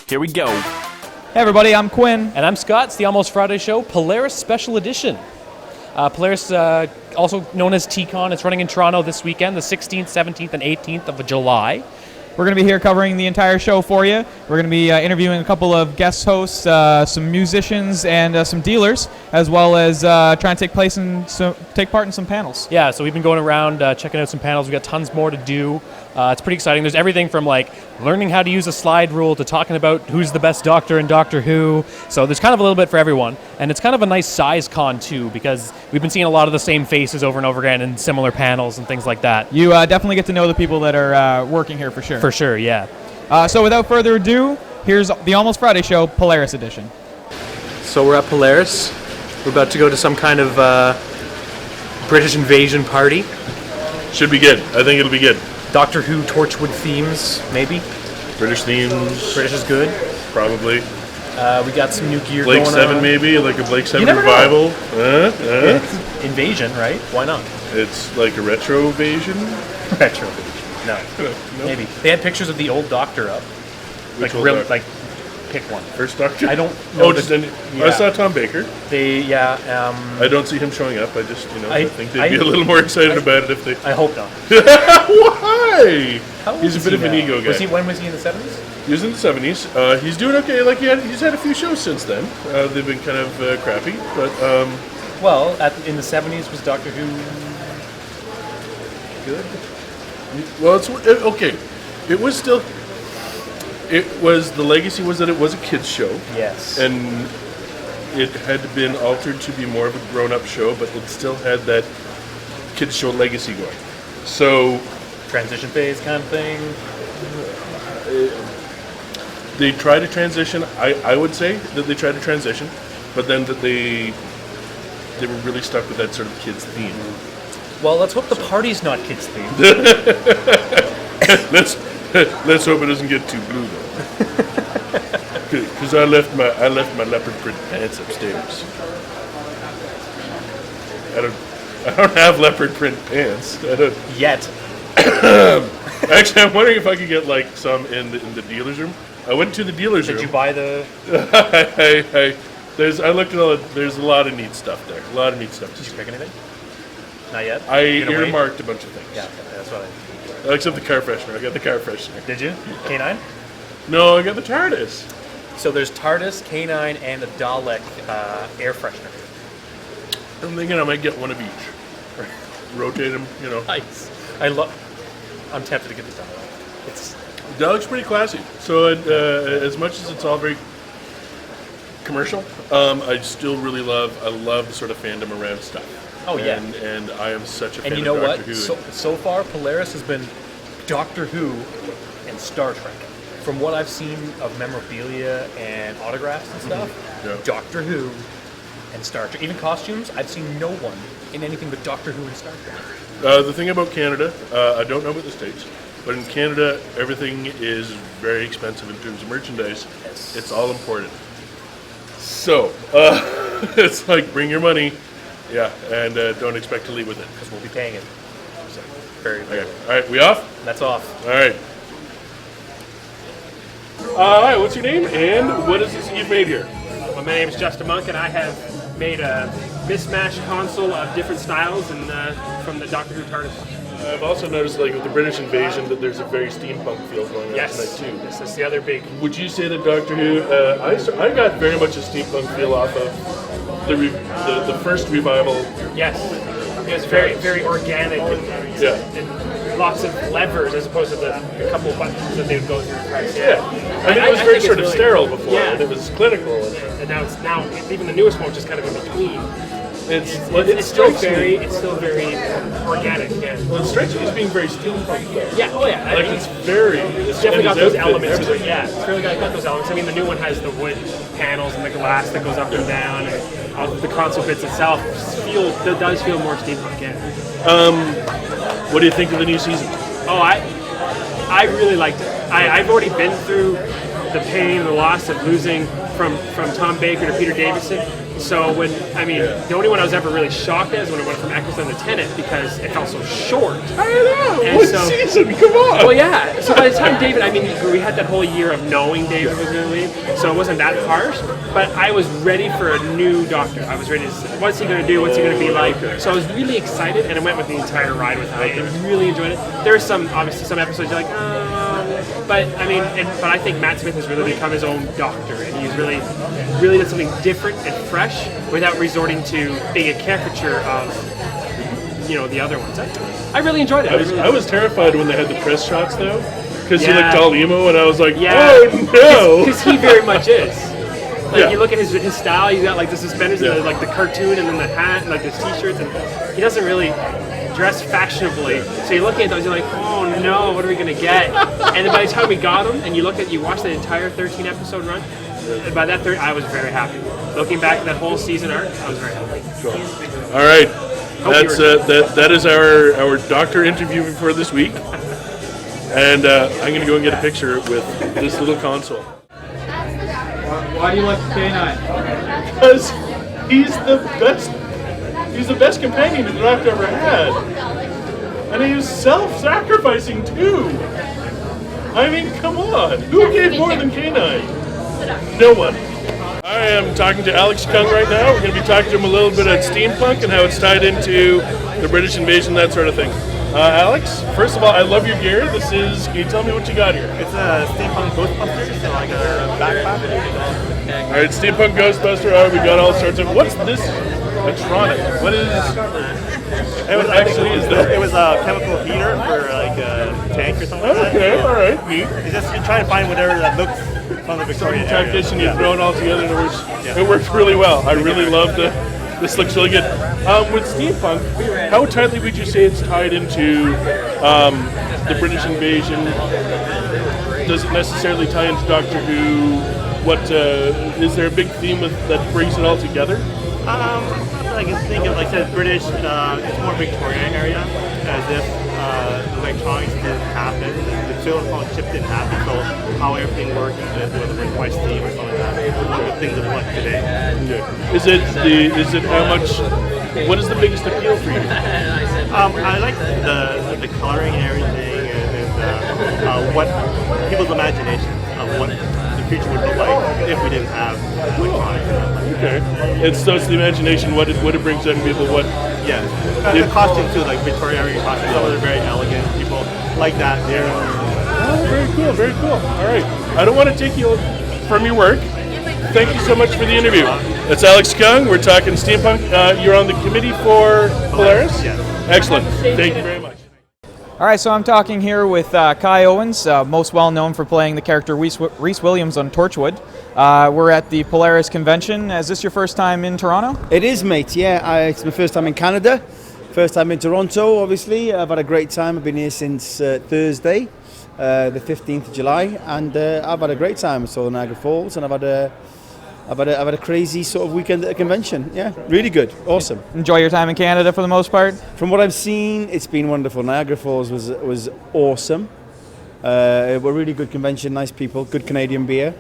Here we go. Hey everybody, I'm Quinn. And I'm Scott. It's the Almost Friday Show, Polaris Special Edition. Polaris, also known as TCon, it's running in Toronto this weekend, the 16th, 17th, and 18th of July. We're going to be here covering the entire show for you. We're going to be interviewing a couple of guest hosts, some musicians, and some dealers, as well as trying to take part in some panels. Yeah, so we've been going around checking out some panels. We've got tons more to do. It's pretty exciting. There's everything from like learning how to use a slide rule to talking about who's the best doctor in Doctor Who. So there's kind of a little bit for everyone. And it's kind of a nice size con too, because we've been seeing a lot of the same faces over and over again in similar panels and things like that. You definitely get to know the people that are working here for sure. For sure, yeah. So without further ado, here's the Almost Friday Show, Polaris Edition. So we're at Polaris. We're about to go to some kind of British invasion party. Should be good. I think it'll be good. Doctor Who Torchwood themes, maybe. British themes. British is good. Probably. We got some new gear Blake going 7 on. maybe, like a Blake 7 never revival. Invasion, right? Why not? It's like a retro invasion. Retro. No. Maybe. They had pictures of the old Doctor up. Which Like old really, Doctor? like pick one. First Doctor? I don't know. Oh, just any. I saw Tom Baker. I don't see him showing up. I just, I think they'd be a little more excited about it if they. I hope not. Why? He's a bit of an ego guy. When was he in the 70s? He was in the 70s. He's doing okay. Like he's had a few shows since then. They've been kind of crappy, but. Well, in the 70s was Doctor Who good? Well, it's okay. It was still. It was the legacy was that it was a kids show. Yes. And it had been altered to be more of a grown-up show, but it still had that kids show legacy going. So Transition phase kind of thing. They tried to transition. I would say that they tried to transition, but then that they were really stuck with that sort of kids theme. Well, let's hope the party's not kids themed. Let's hope it doesn't get too blue though. Because I left my leopard print pants upstairs. I don't have leopard print pants. Yet. Actually, I'm wondering if I could get like some in the dealer's room. I went to the dealer's room. Did you buy the? I looked at all. There's a lot of neat stuff there. A lot of neat stuff. Did you pick anything? Not yet. I earmarked a bunch of things. Yeah, okay, that's what I. Except the car freshener. I got the car freshener. Did you? K9? No, I got the TARDIS. So there's TARDIS, K9, and a Dalek air freshener. I'm thinking I might get one of each. Rotate them, Nice. I'm tempted to get the Dalek. Dalek's pretty classy. So as much as it's all very commercial, I still really love the sort of fandom around stuff. Oh yeah. And I am such a fan of Doctor what? Who. So far, Polaris has been Doctor Who and Star Trek. From what I've seen of memorabilia and autographs and stuff, Doctor Who and Star Trek. Even costumes, I've seen no one in anything but Doctor Who and Star Trek. The thing about Canada, I don't know about the States, but in Canada, everything is very expensive in terms of merchandise. Yes. It's all imported. So, it's like, bring your money, and don't expect to leave with it. Because we'll be paying it. So, very, very okay. All right, we off? That's off. All right. Hi, what's your name, and what is this you've made here? Well, my name is Justin Monk, and I have made a mismatched console of different styles and from the Doctor Who TARDIS. I've also noticed, like with the British invasion, that there's a very steampunk feel going on Yes, tonight too. Yes, that's the other big. Would you say that Doctor Who? I got very much a steampunk feel off of the first revival. Yes, it was very very organic and lots of levers as opposed to the couple of buttons that they would go through. Yeah, I mean it was very sort of really sterile before, and it was clinical. And now even the newest one, which is kind of in between. It's still very organic. Yeah. Well, it strikes me as being very steampunk though. Yeah. Oh yeah. Like it's definitely got those elements to it. Yeah, it's really got those elements. I mean, the new one has the wood panels and the glass that goes up and down, and the console bits itself does feel more steampunk. Yeah. What do you think of the new season? Oh, I really liked it. I've already been through the pain and the loss of losing from Tom Baker to Peter Davison. So the only one I was ever really shocked at is when it went from Eccleston to Tenet because it felt so short. I know. And What season? Come on. Well, yeah. So by the time David, we had that whole year of knowing David was going to leave, so it wasn't that harsh. But I was ready for a new Doctor. I was ready to see what's he going to do, what's he going to be like. So I was really excited, and I went with the entire ride with it. I really enjoyed it. There's some episodes you're like, but I think Matt Smith has really become his own Doctor, and he's really done something different and fresh without resorting to being a caricature of the other ones. I really enjoyed it. I was terrified when they had the press shots though, because he Yeah. looked all emo, and I was like, Yeah. oh no. Because he very much is. Yeah. You look at his style. He's got like the suspenders and the cartoon, and then the hat, and like his t-shirts, and he doesn't really dress fashionably. So you look at those, you're like, oh no, what are we gonna get? And then by the time we got him, and you watch the entire 13 episode run. By that third, I was very happy. Looking back at that whole season arc, I was very happy. All right, that is our Doctor interview for this week, and I'm gonna go and get a picture with this little console. Why do you like the K9? Because he's the best. He's the best companion the Doctor ever had, and he was self-sacrificing too. I mean, come on, who gave more than K9? No one. I am talking to Alex Kung right now. We're going to be talking to him a little bit about steampunk and how it's tied into the British invasion, that sort of thing. Alex, first of all, I love your gear. Can you tell me what you got here? It's a steampunk Ghostbusters, so like a backpack. All right, steampunk Ghostbuster. Oh, we got all sorts of. What's this? Electronic. What is? What actually is that? It was a chemical heater for like a tank or something like that. Okay, all right, neat. It's just you try to find whatever that looks from the Victorian era. Tactician, you throw it all together, and it works really well. I really love this. Looks really good. With steampunk, how tightly would you say it's tied into the British invasion? Does it necessarily tie into Doctor Who? What is there a big theme that brings it all together? I can think of, like I said, British, it's more Victorian area, as if electronics didn't happen, the telephone chip didn't happen, so how everything works, whether it's by steam or something like that, the things that like today. Is it how much, what is the biggest appeal for you? I like the coloring and everything, and what people's imagination of what the future would look like if we didn't have electronics. Okay. It's the imagination, what it brings out in people, what... Yeah. The costume too, like Victorian era costumes, some of them are very elegant. People like that. They're very cool, very cool. All right. I don't want to take you from your work. Thank you so much for the interview. That's Alex Kung. We're talking steampunk. You're on the committee for Polaris? Yes. Excellent. Thank you very much. All right, so I'm talking here with Kai Owens, most well known for playing the character Reese Williams on Torchwood. We're at the Polaris convention. Is this your first time in Toronto? It is, mate. Yeah, it's my first time in Canada. First time in Toronto, obviously. I've had a great time. I've been here since Thursday, the 15th of July, and I've had a great time. I saw Niagara Falls, and I've had a crazy sort of weekend at the convention. Yeah, really good. Awesome. Enjoy your time in Canada for the most part? From what I've seen, it's been wonderful. Niagara Falls was awesome. A really good convention, nice people, good Canadian beer.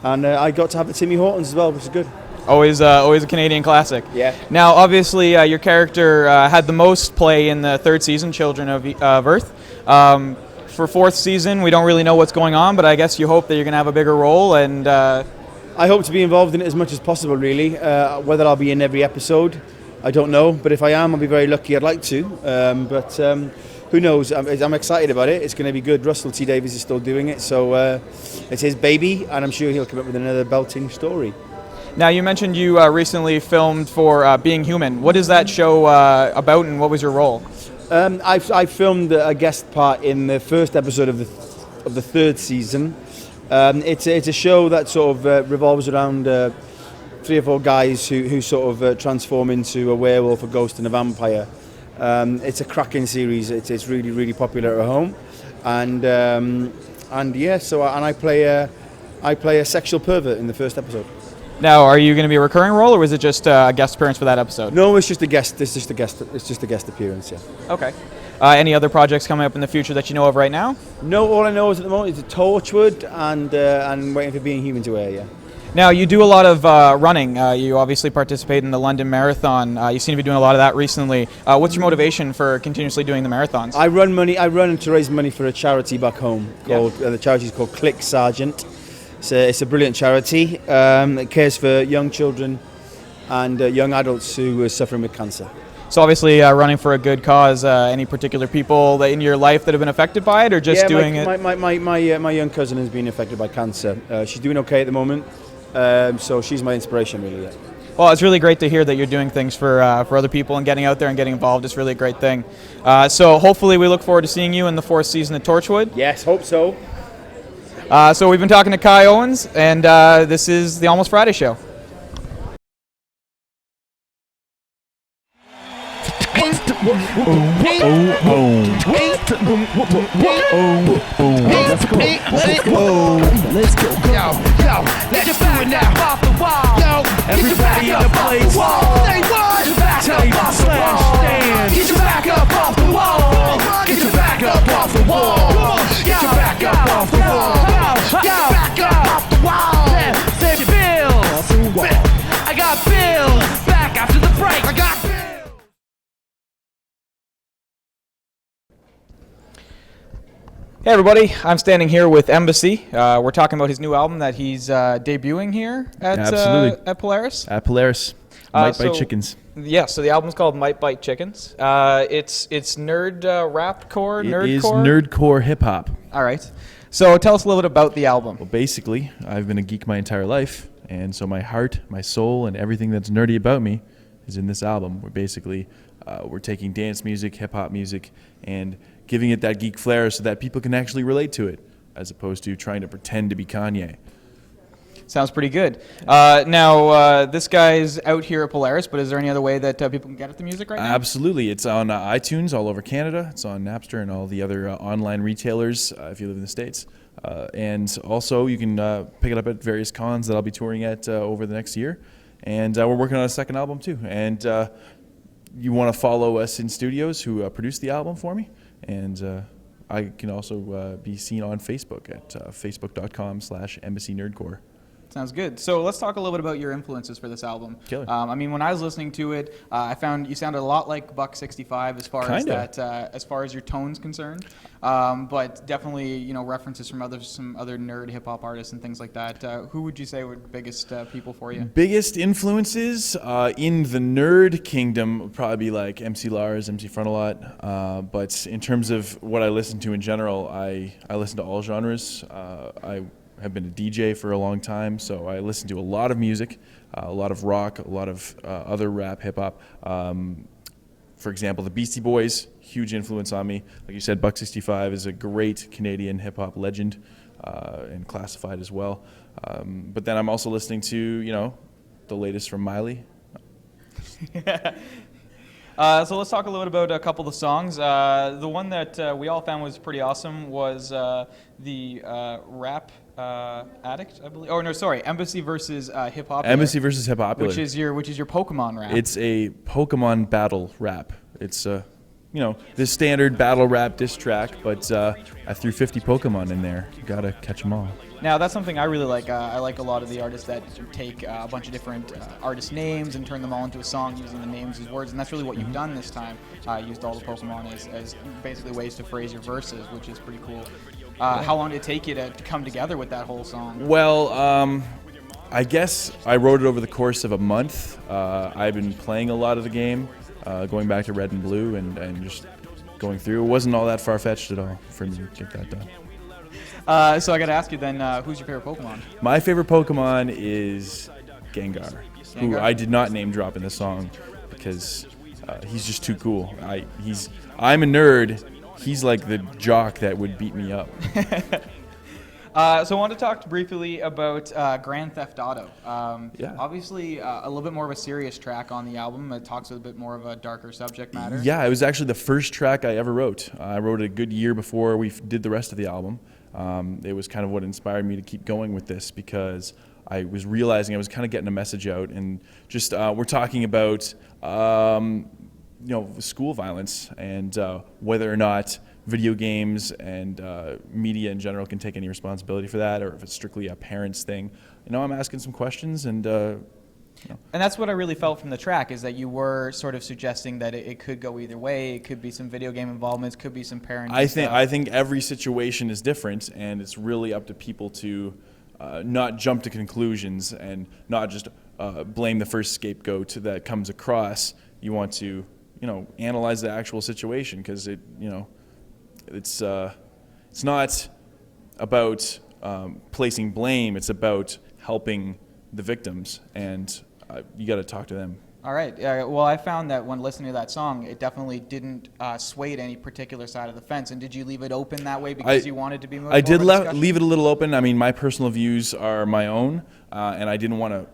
And I got to have the Timmy Hortons as well, which is good. Always a Canadian classic. Yeah. Now, obviously, your character had the most play in the third season, Children of Earth. For fourth season, we don't really know what's going on, but I guess you hope that you're going to have a bigger role. And I hope to be involved in it as much as possible, really. Whether I'll be in every episode, I don't know. But if I am, I'll be very lucky. I'd like to. But who knows? I'm excited about it. It's going to be good. Russell T Davies is still doing it, so it's his baby, and I'm sure he'll come up with another belting story. now, you mentioned you recently filmed for Being Human. What is that show about, and what was your role? I filmed a guest part in the first episode of the third season. It's a show that sort of revolves around 3 or 4 guys who sort of transform into a werewolf, a ghost, and a vampire. It's a cracking series. It's really, really popular at home, and yeah. So I play a sexual pervert in the first episode. Now, are you going to be a recurring role, or was it just a guest appearance for that episode? No, it's just a guest. It's just a guest appearance. Yeah. Okay. Any other projects coming up in the future that you know of right now? No, all I know is at the moment is a Torchwood and waiting for Being Human to air. Yeah. Now, you do a lot of running. You obviously participate in the London Marathon. You seem to be doing a lot of that recently. What's your motivation for continuously doing the marathons? I run to raise money for a charity back home called the charity's called Click Sergeant. It's a brilliant charity. It cares for young children and young adults who are suffering with cancer. So obviously running for a good cause. Any particular people in your life that have been affected by it, or just doing it? My young cousin has been affected by cancer. She's doing okay at the moment, so she's my inspiration, really. Yeah. Well, it's really great to hear that you're doing things for other people and getting out there and getting involved. It's really a great thing. So hopefully we look forward to seeing you in the 4th season of Torchwood. Yes, hope so. So we've been talking to Kai Owens, and this is the Almost Friday Show. Let's go. Yo, let's do it now. Off the wall. Yo, everybody in the place. Say what? Tell you off the wall. Get your back up off the wall. Get your back up off the wall. Get your back up off the wall. Get your back up off the wall. Say bills. I got bills. Back after the break. I got bills. Hey everybody, I'm standing here with Embassy. We're talking about his new album that he's debuting here at Polaris. At Polaris. Might Bite Chickens. Yeah, so the album's called Might Bite Chickens. It's nerd rapcore, nerdcore? It is nerdcore hip-hop. All right. So tell us a little bit about the album. Well, basically, I've been a geek my entire life, and so my heart, my soul, and everything that's nerdy about me is in this album. We're taking dance music, hip-hop music, and giving it that geek flair so that people can actually relate to it, as opposed to trying to pretend to be Kanye. Sounds pretty good. Now, this guy's out here at Polaris, but is there any other way that people can get at the music right now? Absolutely. It's on iTunes all over Canada. It's on Napster and all the other online retailers if you live in the States. And also, you can pick it up at various cons that I'll be touring at over the next year. And we're working on a second album, too. And you want to follow us in studios who produced the album for me. And I can also be seen on Facebook at facebook.com/Embassy Nerdcore. Sounds good. So let's talk a little bit about your influences for this album. Killer. I mean, when I was listening to it, I found you sounded a lot like Buck 65 as far as that, as far as your tone's concerned. But definitely, references from some other nerd hip hop artists and things like that. Who would you say were the biggest people for you? Biggest influences in the nerd kingdom would probably be like MC Lars, MC Frontalot. But in terms of what I listen to in general, I listen to all genres. I have been a DJ for a long time, so I listen to a lot of music, a lot of rock, a lot of other rap, hip-hop. For example, the Beastie Boys, huge influence on me. Like you said, Buck 65 is a great Canadian hip-hop legend and classified as well. But then I'm also listening to, the latest from Miley. So let's talk a little bit about a couple of the songs. The one that we all found was pretty awesome was the Rap Addict, I believe. Oh no, sorry, Embassy versus Hip Hop. Embassy versus Hip Hop, which is your Pokemon rap. It's a Pokemon battle rap. It's the standard battle rap diss track, but I threw 50 Pokemon in there. You gotta catch them all. Now, that's something I really like. I like a lot of the artists that take a bunch of different artist names and turn them all into a song using the names as words, and that's really what you've done this time. Used all the Pokemon as basically ways to phrase your verses, which is pretty cool. How long did it take you to come together with that whole song? Well, I guess I wrote it over the course of a month. I've been playing a lot of the game, going back to Red and Blue and just going through. It wasn't all that far-fetched at all for me to get that done. So I got to ask you then, who's your favorite Pokemon? My favorite Pokemon is Gengar, who I did not name drop in the song because he's just too cool. I'm a nerd. He's like the jock that would beat me up. So I want to talk briefly about Grand Theft Auto. Yeah. Obviously, a little bit more of a serious track on the album. It talks with a bit more of a darker subject matter. Yeah, it was actually the first track I ever wrote. I wrote it a good year before we did the rest of the album. It was kind of what inspired me to keep going with this because I was realizing I was kind of getting a message out, and just we're talking about school violence and whether or not video games and media in general can take any responsibility for that, or if it's strictly a parent's thing. I'm asking some questions, and And that's what I really felt from the track, is that you were sort of suggesting that it could go either way. It could be some video game involvements, could be some parenting I think every situation is different, and it's really up to people to not jump to conclusions and not just blame the first scapegoat that comes across. You want to, analyze the actual situation, because it's not about placing blame. It's about helping the victims, and you got to talk to them. All right. Well, I found that when listening to that song, it definitely didn't sway to any particular side of the fence. And did you leave it open that way because you wanted to be more? I did leave it a little open. I mean, my personal views are my own, and I didn't want to,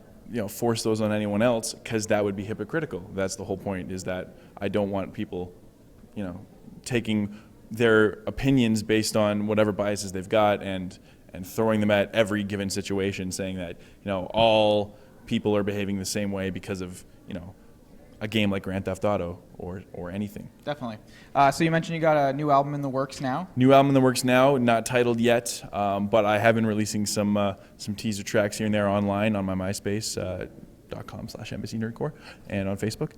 force those on anyone else, because that would be hypocritical. That's the whole point. Is that I don't want people, taking their opinions based on whatever biases they've got and throwing them at every given situation, saying that all people are behaving the same way because of a game like Grand Theft Auto or anything. Definitely. So you mentioned you got a new album in the works now. New album in the works now, not titled yet, but I have been releasing some teaser tracks here and there online on my MySpace.com/EmbassyNerdcore and on Facebook.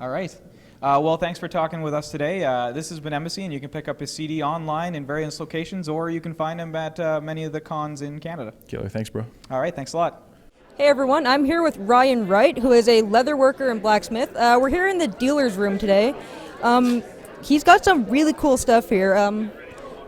All right. Well, thanks for talking with us today. This has been Embassy, and you can pick up his CD online in various locations, or you can find him at many of the cons in Canada. Killer, thanks, bro. All right, thanks a lot. Hey everyone, I'm here with Ryan Wright, who is a leather worker and blacksmith. We're here in the dealer's room today. He's got some really cool stuff here.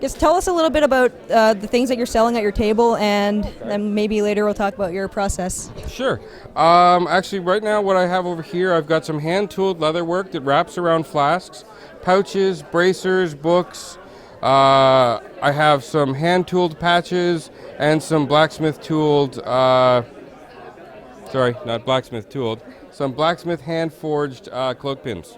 Just tell us a little bit about the things that you're selling at your table, and then maybe later we'll talk about your process. Sure. Actually, right now what I have over here, I've got some hand-tooled leather work that wraps around flasks, pouches, bracers, books. I have some hand-tooled patches and some blacksmith-tooled, some blacksmith hand-forged cloak pins.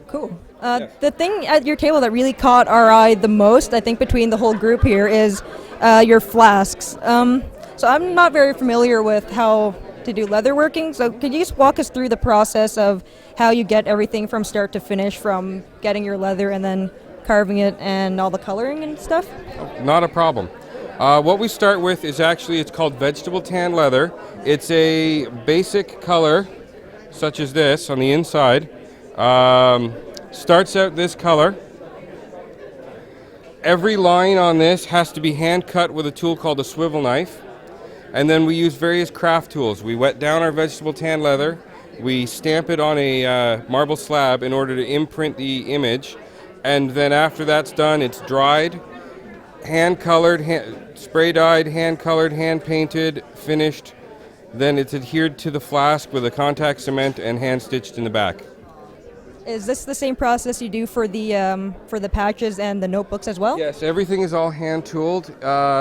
Cool. The thing at your table that really caught our eye the most, I think, between the whole group here is your flasks. So I'm not very familiar with how to do leatherworking, so could you just walk us through the process of how you get everything from start to finish, from getting your leather and then carving it and all the coloring and stuff? Not a problem. What we start with is it's called vegetable tan leather. It's a basic color, such as this on the inside. Starts out this color. Every line on this has to be hand cut with a tool called a swivel knife. And then we use various craft tools. We wet down our vegetable tan leather. We stamp it on a marble slab in order to imprint the image. And then after that's done, it's dried, hand-colored, spray-dyed, hand-colored, hand-painted, finished. Then it's adhered to the flask with a contact cement and hand-stitched in the back. Is this the same process you do for the patches and the notebooks as well? Yes, everything is all hand-tooled.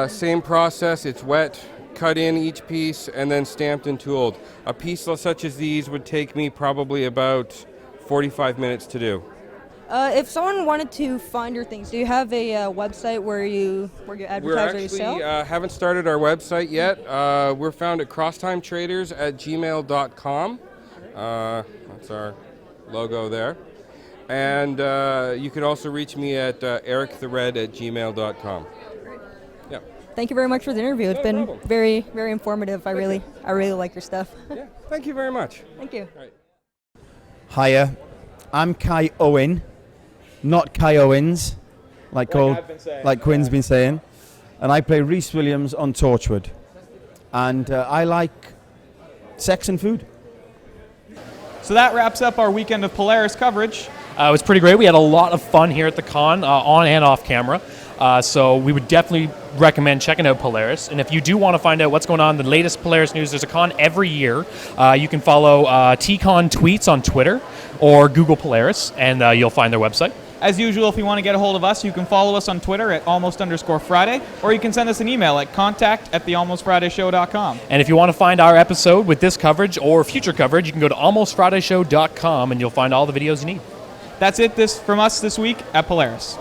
Same process. It's wet, cut in each piece, and then stamped and tooled. A piece such as these would take me probably about 45 minutes to do. If someone wanted to find your things, do you have a website where you advertise or you sell? We actually haven't started our website yet. We're found at crosstimetraders@gmail.com. That's our logo there. And you can also reach me at ericthered@gmail.com. Yeah. Thank you very much for the interview. It's been very, very informative. I really like your stuff. Yeah. Thank you very much. Thank you. All right. Hiya, I'm Kai Owen, not Kai Owens, like Quinn's been saying, and I play Rhys Williams on Torchwood, and I like sex and food. So that wraps up our weekend of Polaris coverage. It was pretty great. We had a lot of fun here at the con, on and off camera. So we would definitely recommend checking out Polaris. And if you do want to find out what's going on, the latest Polaris news, there's a con every year. You can follow TCon Tweets on Twitter or Google Polaris, and you'll find their website. As usual, if you want to get a hold of us, you can follow us on Twitter at almost_Friday, or you can send us an email at contact@thealmostfridayshow.com. And if you want to find our episode with this coverage or future coverage, you can go to almostfridayshow.com, and you'll find all the videos you need. That's it from us this week at Polaris.